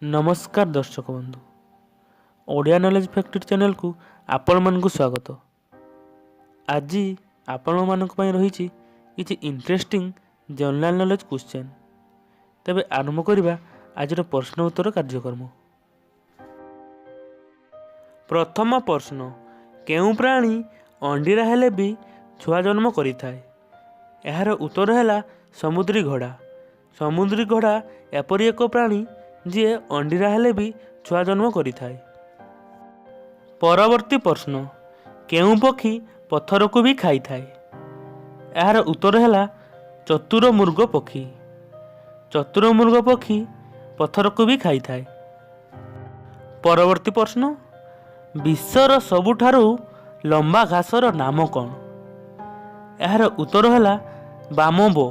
नमस्कार दर्शक बंधु ओडिया नॉलेज फैक्ट्री चैनल को आपण मानकु स्वागत। आज आपण मानक पई रही किछि इंटरेस्टिंग जनरल नॉलेज क्वेश्चन। तबे आरंभ करिबा आज प्रश्न उत्तर कार्यक्रम। प्रथम प्रश्न, केउ प्राणी अंडीरा हेले भी छुआ जन्म करिथाय? एहार उत्तर है समुद्री घोड़ा। समुद्री घोड़ा एपरि एक प्राणी जी अंडीरा हेले भी छुआ जन्म करिथाय। परवर्ती प्रश्न, केउ पक्षी पत्थर को भी खाई थाए? एहार उत्तर है चतुर्मुर्ग पक्षी। चतुर्मुर्ग पक्षी पत्थर को भी खाई थाए। परवर्ती प्रश्न, विश्वर सबुठारु लंबा घासर नाम कौन? एहार उत्तर है बामबो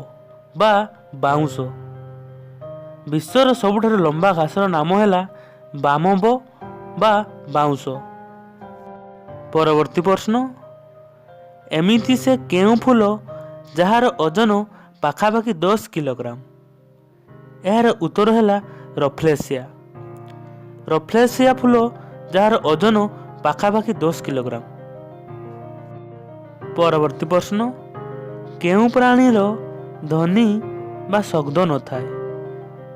बा बाउंस। विश्वर सबुठारु लंबा घासर नाम है बामबो बा बाउंस। परवर्ती प्रश्न, एमिति से केउ फूल जार ओजन पाखापाखि 10 किलोग्राम? एहार उत्तर है रफ्लेसिया। रफ्लेसिया फूल जार ओजन पाखापाखि 10 किलोग्राम। परवर्ती प्रश्न, केउ प्राणीर ध्वनि बा शब्द न थाए?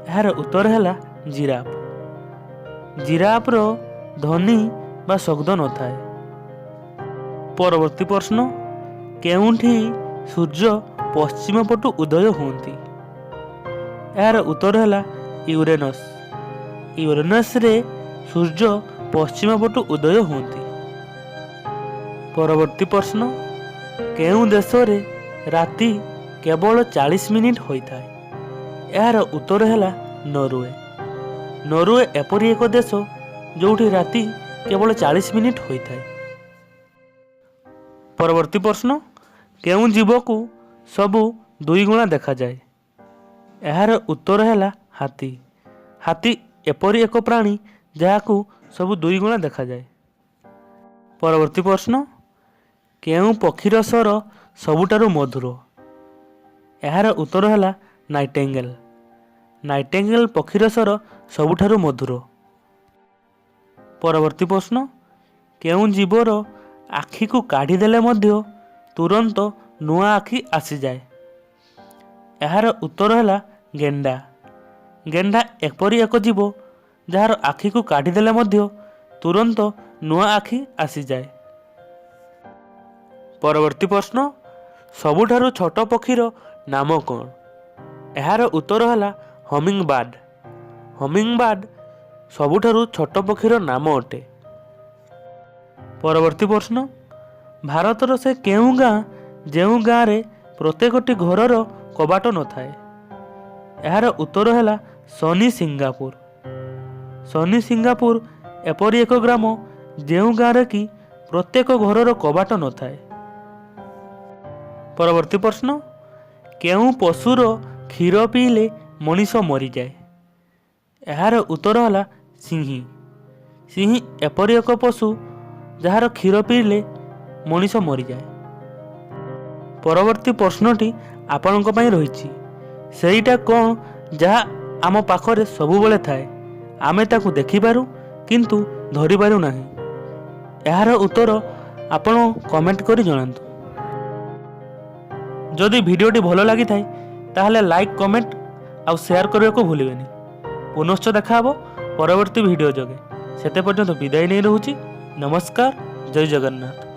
एहार उत्तर है जिराफ। जिराफर ध्वनि बा शब्द न थाए। परवर्ती प्रश्न, केउठी सूर्य पश्चिम पटु उदय होती? यार उत्तर है यूरेनस। यूरेनस रे सूर्य पश्चिम पटु उदय होती। परवर्ती प्रश्न, केउ देश रे राति केवल 40 मिनिट होता है? यार उत्तर है नॉर्वे। नॉर्वे एपरि एक देश जोठी राति केवल 40 मिनिट होता है। परवर्ती प्रश्न, केउ जीव को सबु 2 गुणा देखा जाए? यार उत्तर है हाथी। हाथी एपरि एक प्राणी जहाकू सबु 2 गुणा देखा जाए। परवर्ती प्रश्न, केउ पक्षीर स्वर सबुठारु मधुर? यार उत्तर है नाइटेंगेल। नाइटेंगेल पक्षीर स्वर सबुठारु मधुर। परवर्ती प्रश्न, केउ जीवर आखि को काढ़ी देले मध्य तुरंत नुआ आखि आसी जाए? यार उत्तर है गेंडा। गेंडा एपरि एक जीव जार आखि को काढ़ी देले मध्य तुरंत नुआ आखि आसी जाए। परवर्ती प्रश्न, सबुठारु छोट पक्षीर नाम कौन? यार उत्तर है हमिंग बर्ड। हमिंग बर्ड सबुठारु छोट पक्षीर नाम अटे। परवर्ती प्रश्न, भारतर से केउ गाँ जेउ गाँ रे प्रत्येकटी घरर कबाट न थाए? यार उत्तर है सनी सिंगापुर। सनी सिंगापुर एपरि एक ग्राम जेउ गाँ रे कि प्रत्येक घरर कबाट न थाए। परवर्ती प्रश्न, केउ पशुर क्षीर पीले मनीष मरी जाए? यार उत्तर है सिंही। सिंही एपरि एक पशु जार क्षीर पीले मनीष मरी जाए। परवर्ती प्रश्नटी आपणक पई रहिछि, सेईटा कौन जहा आम पाखरे सबुबले थाए, आमे ताकू देखि पारू किंतु धरि पारू नाही? यार उत्तर आपण कमेंट करी जणांतु। जदि भिडियोटी भल लगी थाए ताहले लाइक कमेंट आउ शेयर करने को भूलिबेनी। पुनश्च देखा हबो परवर्ती भिडियो जगे। सेते पर्यंत विदाय नहीं रहूची। नमस्कार, जय जगन्नाथ।